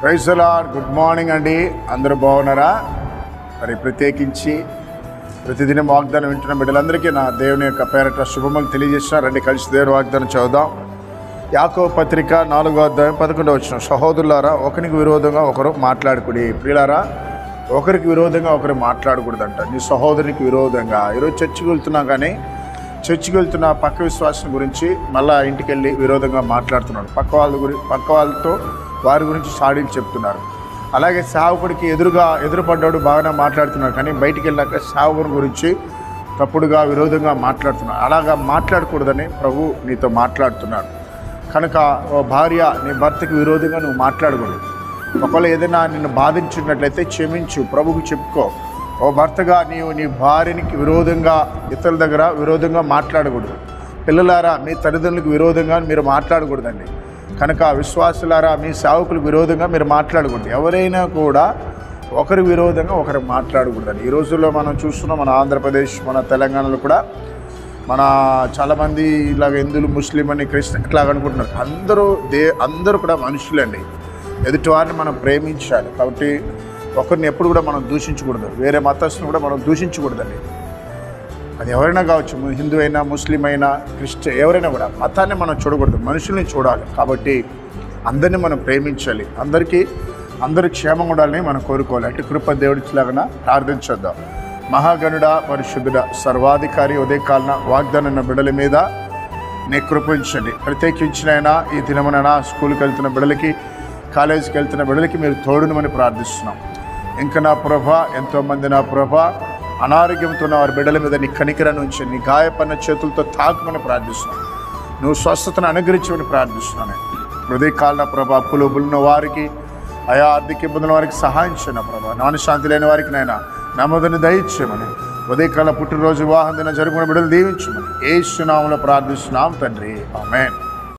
Praise the lord. Good morning అండి, అందరూ బాగున్నారా? మరి ప్రత్యేకించి ప్రతిదినం వాగ్దానం వింటున్న బిడ్డలందరికీ నా దేవుని యొక్క పేరట శుభములు తెలియజేసిన రండి కలిసి దేవుని వాగ్దానం చదువుదాం. యాకోబు పత్రిక 4వ అధ్యాయం 11వ వచనం. సహోదరులారా, ఒకరికి విరోధంగా ఒకరు మాట్లాడుకుడి. ప్రియులారా, ఒకరికి విరోధంగా ఒకరు మాట్లాడకూడదంట. నీ సహోదరునికి విరోధంగా. ఈరోజు చర్చికి వెళ్తున్నా కానీ చర్చికి వెళ్తున్న పక్క విశ్వాసం గురించి మళ్ళీ ఇంటికి వెళ్ళి విరోధంగా మాట్లాడుతున్నాడు. పక్క వాళ్ళతో వారి గురించి సాడీలు చెప్తున్నారు. అలాగే సేవకుడికి ఎదురుపడ్డాడు బాగానే మాట్లాడుతున్నారు, కానీ బయటికి వెళ్ళాక సేవకుని గురించి తప్పుడుగా విరోధంగా మాట్లాడుతున్నారు. అలాగా మాట్లాడకూడదని ప్రభు నీతో మాట్లాడుతున్నాడు. కనుక ఓ భార్య, నీ భర్తకి విరోధంగా నువ్వు మాట్లాడకూడదు. ఒకవేళ ఏదైనా నిన్ను బాధించినట్లయితే క్షమించు, ప్రభుకు చెప్పుకో. ఓ భర్తగా నీవు నీ భార్యనికి విరోధంగా ఇతరుల దగ్గర విరోధంగా మాట్లాడకూడదు. పిల్లలారా, మీ తల్లిదండ్రులకు విరోధంగా మీరు మాట్లాడకూడదండి. కనుక విశ్వాసులారా, మీ సేవకులకు విరోధంగా మీరు మాట్లాడకూడదు. ఎవరైనా కూడా ఒకరి విరోధంగా ఒకరు మాట్లాడకూడదండి. ఈ రోజుల్లో మనం చూస్తున్నాం, మన ఆంధ్రప్రదేశ్, మన తెలంగాణలో కూడా మన చాలామంది ఇలాగ హిందువులు, ముస్లిం అని, క్రిస్టియన్ ఇట్లాగ అనుకుంటున్నారు. అందరూ కూడా మనుషులండి. ఎదుటివారిని మనం ప్రేమించాలి. కాబట్టి ఒకరిని ఎప్పుడు కూడా మనం దూషించకూడదు. వేరే మతస్థుని కూడా మనం దూషించకూడదండి. అది ఎవరైనా కావచ్చు, హిందూ అయినా, ముస్లిం అయినా, క్రిస్టియన్, ఎవరైనా కూడా మతాన్ని మనం చూడకూడదు, మనుషుల్ని చూడాలి. కాబట్టి అందరినీ మనం ప్రేమించాలి. అందరూ క్షేమంగా ఉండాలని మనం కోరుకోవాలి. అంటే కృప దేవుడిలాగా ప్రార్థించేద్దాం. మహాగణుడ, పరిశుద్ధుడ, సర్వాధికారి, ఉదయకాలన వాగ్దాన బిడ్డల మీద నీ కృపించండి. ప్రత్యేకించినైనా ఈ దినమునైనా స్కూల్కి వెళ్తున్న బిడ్డలకి, కాలేజీకి వెళ్తున్న బిడ్డలకి మీరు తోడునమని ప్రార్థిస్తున్నాం. ఇంకా నా ప్రభా, ఎంతోమంది నా ప్రభా అనారోగ్యంతో ఉన్న వారి బిడ్డల మీద నీ కనికరాన్ని ఉంచి నీ గాయపడిన చేతులతో తాకమని ప్రార్థిస్తున్నాను. నువ్వు స్వస్థతను అనుగ్రహించమని ప్రార్థిస్తున్నాను. హృదయకాలన ప్రభా, అప్పులు ఉన్న వారికి, ఆయా ఆర్థిక ఇబ్బందుల వారికి సహాయం చేయను ప్రభా. నానశాంతి లేని వారికి నైనా నమ్మదని దయచేయమని, ఉదయకాల పుట్టినరోజు వివాహం దిన జరుగుతున్న బిడ్డలు దీవించమని యేసు నామములో ప్రార్థిస్తున్నాం తండ్రి, ఆమేన్.